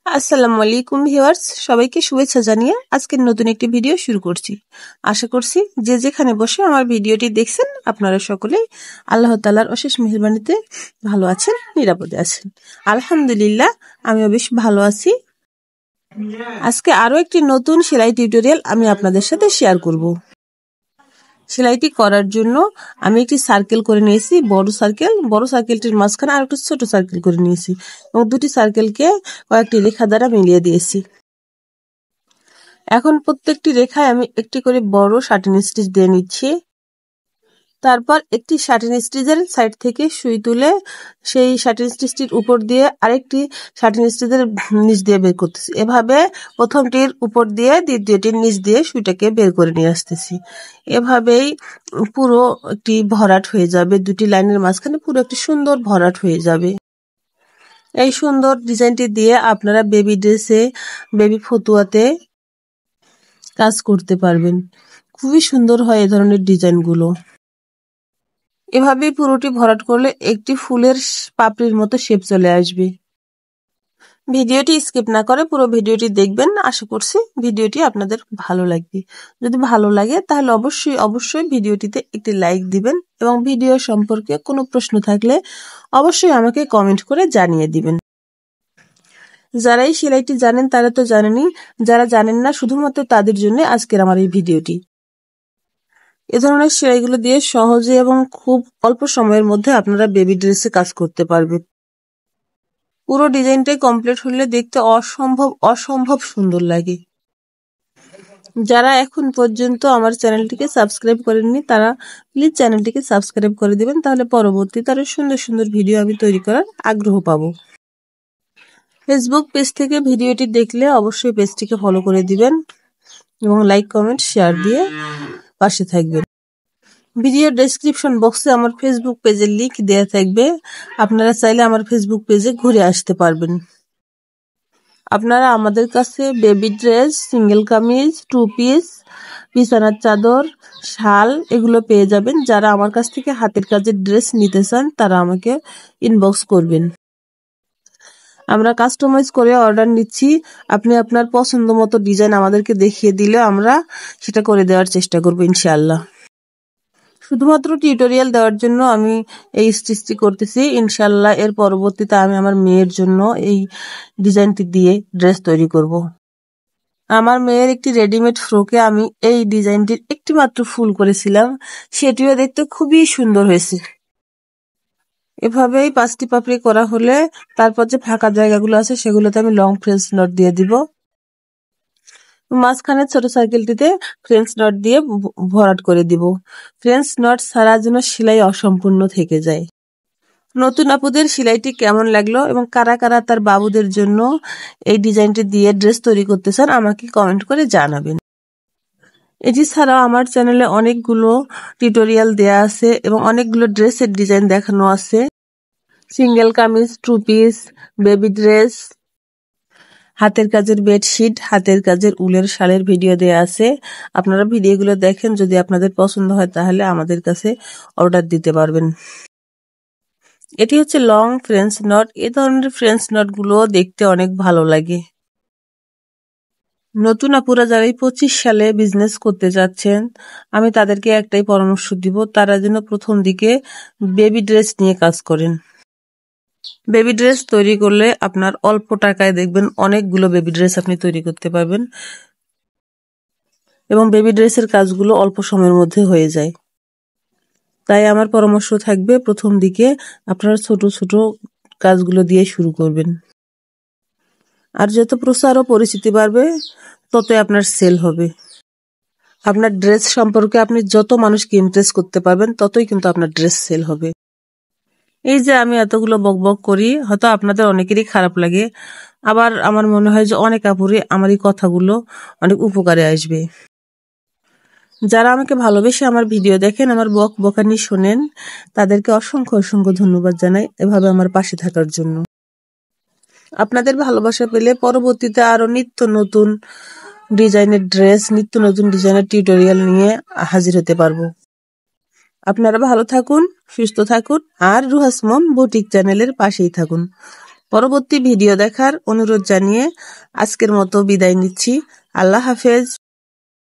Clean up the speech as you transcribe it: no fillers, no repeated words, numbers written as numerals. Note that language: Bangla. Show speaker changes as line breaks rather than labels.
আসসালামু আলাইকুম ভিউয়ার্স, সবাইকে শুভেচ্ছা জানিয়ে আজকের নতুন একটি ভিডিও শুরু করছি। আশা করছি যে যেখানে বসে আমার ভিডিওটি দেখছেন আপনারা সকলেই আল্লাহ তাআলার অশেষ মেহেরবানিতে ভালো আছেন, নিরাপদে আছেন। আলহামদুলিল্লাহ, আমিও বেশ ভালো আছি। আজকে আরো একটি নতুন সেলাই টিউটোরিয়াল আমি আপনাদের সাথে শেয়ার করব। সেলাইটি করার জন্য আমি একটি সার্কেল করে নিয়েছি, বড় সার্কেলটির মাঝখানে আর একটু ছোট সার্কেল করে নিয়েছি এবং দুটি সার্কেলকে কয়েকটি রেখা দ্বারা মিলিয়ে দিয়েছি। এখন প্রত্যেকটি রেখায় আমি একটি করে বড় শার্টিন স্টিচ দিয়ে নিচ্ছি। তারপর একটি শার্টিন স্টিচের সাইড থেকে সুই তুলে সেই শার্টিন স্টিচটির উপর দিয়ে আরেকটি শার্টিন স্টিচের নিচ দিয়ে বের করতেছি। এভাবে প্রথমটির উপর দিয়ে দ্বিতীয়টির নিচ দিয়ে সুইটাকে বের করে নিয়ে আসতেছি। এভাবেই পুরো একটি ভরাট হয়ে যাবে, দুটি লাইনের মাঝখানে পুরো একটি সুন্দর ভরাট হয়ে যাবে। এই সুন্দর ডিজাইনটি দিয়ে আপনারা বেবি ড্রেসে, বেবি ফতুয়াতে কাজ করতে পারবেন। খুবই সুন্দর হয় এই ধরনের ডিজাইনগুলো। এভাবে পুরোটি ভরাট করলে একটি ফুলের পাপড়ির মতো শেপ চলে আসবে। ভিডিওটি স্কিপ না করে পুরো ভিডিওটি দেখবেন। আশা করছি ভিডিওটি আপনাদের ভালো লাগবে। যদি ভালো লাগে তাহলে অবশ্যই ভিডিওটিতে একটি লাইক দিবেন এবং ভিডিও সম্পর্কে কোনো প্রশ্ন থাকলে অবশ্যই আমাকে কমেন্ট করে জানিয়ে দিবেন। যারা এই সেলাইটি জানেন তারা তো জানেনই, যারা জানেন না শুধুমাত্র তাদের জন্য আজকের আমার এই ভিডিওটি। এ ধরনের সেলাইগুলো দিয়ে সহজে এবং খুব অল্প সময়ের মধ্যে আপনারা বেবি ড্রেসে কাজ করতে পারবেন। পুরো ডিজাইনটাই কমপ্লিট হলে দেখতে অসম্ভব সুন্দর লাগে। যারা এখন পর্যন্ত আমার চ্যানেলটিকে সাবস্ক্রাইব করেননি তারা প্লিজ চ্যানেলটিকে সাবস্ক্রাইব করে দিবেন, তাহলে পরবর্তীতে আরো সুন্দর সুন্দর ভিডিও আমি তৈরি করার আগ্রহ পাবো। ফেসবুক পেজ থেকে ভিডিওটি দেখলে অবশ্যই পেজটিকে ফলো করে দিবেন এবং লাইক, কমেন্ট, শেয়ার দিয়ে পাশে থাকবেন। ভিডিও ডেসক্রিপশন বক্সে আমার ফেসবুক পেজের লিংক দেয়া থাকবে, আপনারা চাইলে আমার ফেসবুক পেজে ঘুরে আসতে পারবেন। আপনারা আমাদের কাছে baby dress, single kameez, two piece, বিছানার চাদর, শাল এগুলো পেয়ে যাবেন। যারা আমার কাছ থেকে হাতের কাজের ড্রেস নিতে চান তারা আমাকে ইনবক্স করবেন। আমরা কাস্টমাইজ করে অর্ডার নিচ্ছি। আপনি আপনার পছন্দ মতো ডিজাইন আমাদেরকে দেখিয়ে দিলে আমরা সেটা করে দেওয়ার চেষ্টা করব ইনশাআল্লাহ। শুধুমাত্র টিউটোরিয়াল দেওয়ার জন্য আমি এই স্টিচটি করতেছি। ইনশাআল্লাহ এর পরবর্তীতে আমি আমার মেয়ের জন্য এই ডিজাইনটি দিয়ে ড্রেস তৈরি করব। আমার মেয়ের একটি রেডিমেড ফ্রকে আমি এই ডিজাইনটির একটি মাত্র ফুল করেছিলাম, সেটিও দেখতে খুবই সুন্দর হয়েছে। এভাবেই 5টি পাপড়ি করা হলে তারপর যে ফাঁকা জায়গাগুলো আছে সেগুলোতে আমি লং ফ্রেঞ্চ নট দিয়ে দিব। মাঝখানে ছোট সার্কেলটিতে ফ্রেঞ্চ নট দিয়ে ভরাট করে দিব। ফ্রেঞ্চ নট ছাড়া যেন সেলাই অসম্পূর্ণ থেকে যায়। নতুন আপুদের সেলাইটি কেমন লাগলো এবং কারা কারা তার বাবুদের জন্য এই ডিজাইনটি দিয়ে ড্রেস তৈরি করতে চান আমাকে কমেন্ট করে জানাবেন। এটি ছাড়াও আমার চ্যানেলে অনেকগুলো টিউটোরিয়াল দেয়া আছে এবং অনেকগুলো ড্রেসের ডিজাইন দেখানো আছে। Single kameez, two piece, baby dress, হাতের কাজের বেডশিট, হাতের কাজের উলের শালের ভিডিও দেয়া আছে। আপনারা ভিডিওগুলো দেখেন, যদি আপনাদের পছন্দ হয় তাহলে আমাদের কাছে অর্ডার দিতে পারবেন। এটি হচ্ছে লং ফ্রেঞ্চ নট। এই ধরনের ফ্রেঞ্চ নট গুলো দেখতে অনেক ভালো লাগে। নতুন আপুরা যারা 25 সালে বিজনেস করতে যাচ্ছেন আমি তাদেরকে একটাই পরামর্শ দিব, তারা যেন প্রথম দিকে বেবি ড্রেস নিয়ে কাজ করেন। বেবি ড্রেস তৈরি করলে আপনার অল্প টাকায় দেখবেন অনেকগুলো বেবি ড্রেস আপনি তৈরি করতে পারবেন এবং বেবি ড্রেসের কাজগুলো অল্প সময়ের মধ্যে হয়ে যায়। তাই আমার পরামর্শ থাকবে প্রথম দিকে আপনারা ছোট ছোট কাজগুলো দিয়ে শুরু করবেন। আর যত প্রচার ও পরিচিতি বাড়বে ততই আপনার সেল হবে। আপনার ড্রেস সম্পর্কে আপনি যত মানুষকে ইমপ্রেস করতে পারবেন ততই কিন্তু আপনার ড্রেস সেল হবে। এই যে আমি এতগুলো বকবক করি, হয়তো আপনাদের অনেকেরই খারাপ লাগে, আবার আমার মনে হয় যে অনেক আপুরই আমার এই কথাগুলো অনেক উপকারে আসবে। যারা আমাকে ভালোবেসে আমার ভিডিও দেখেন, আমার বকানি শোনেন, তাদেরকে অসংখ্য ধন্যবাদ জানাই এভাবে আমার পাশে থাকার জন্য। আপনাদের ভালোবাসা পেলে পরবর্তীতে আরো নিত্য নতুন ডিজাইনের ড্রেস, নিত্য নতুন ডিজাইনের টিউটোরিয়াল নিয়ে হাজির হতে পারবো। আপনারা ভালো থাকুন, সুস্থ থাকুন আর রুহাস মম বুটিক চ্যানেলের পাশেই থাকুন। পরবর্তী ভিডিও দেখার অনুরোধ জানিয়ে আজকের মতো বিদায় নিচ্ছি। আল্লাহ হাফেজ।